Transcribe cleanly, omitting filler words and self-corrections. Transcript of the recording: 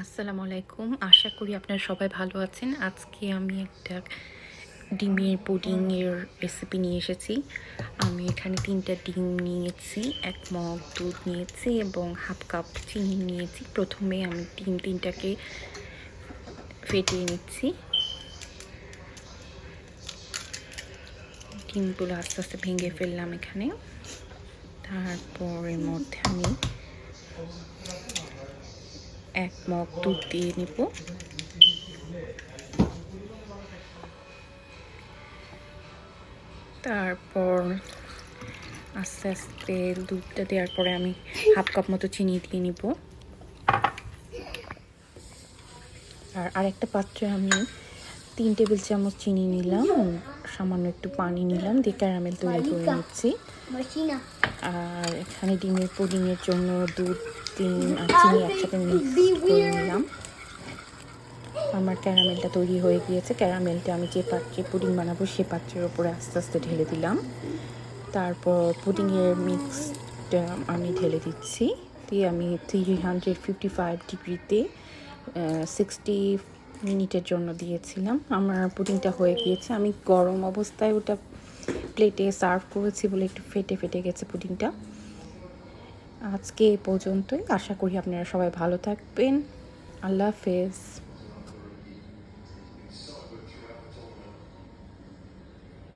আসসালামু আলাইকুম। আশা করি আপনারা সবাই ভালো আছেন। আজকে আমি একটা ডিমের পুডিংয়ের রেসিপি নিয়ে এসেছি। আমি এখানে ৩টা ডিম নিয়েছি, ১ মগ দুধ নিয়েছি এবং হাফ কাপ চিনি নিয়েছি। প্রথমে আমি ডিম ৩টাকে ফেটিয়ে নিচ্ছি। ডিমগুলো আস্তে আস্তে ভেঙে ফেললাম এখানে। তারপর এর মধ্যে আমি ১ মগ দুধ দিয়ে নেব। তারপর আস্তে আস্তে দুধটা দেওয়ার পরে আমি হাফ কাপ মতো চিনি দিয়ে নিব। আর আরেকটা পাত্রে আমি ৩ টেবিল চামচ চিনি নিলাম, সামান্য একটু পানি নিলাম, দিয়ে ক্যারামেল তৈরি করে নিচ্ছি। আর এখানে ডিমের পুডিংয়ের জন্য দুধ, ডিম আর চিনি একসাথে মিক্স করে নিলাম। আমার ক্যারামেলটা তৈরি হয়ে গিয়েছে। ক্যারামেলটা আমি যে পাত্রে পুডিং বানাবো সে পাত্রের ওপরে আস্তে আস্তে ঢেলে দিলাম। তারপর পুডিংয়ের মিক্সটা আমি ঢেলে দিচ্ছি, দিয়ে আমি 355 ডিগ্রিতে 60 মিনিটের জন্য দিয়েছিলাম। আমার পুডিংটা হয়ে গিয়েছে। আমি গরম অবস্থায় ওটা প্লেটে সার্ভ করেছি বলে একটু ফেটে ফেটে গেছে পুডিংটা। আজকে এ পর্যন্তই। আশা করি আপনারা সবাই ভালো থাকবেন। আল্লাহ হাফেজ।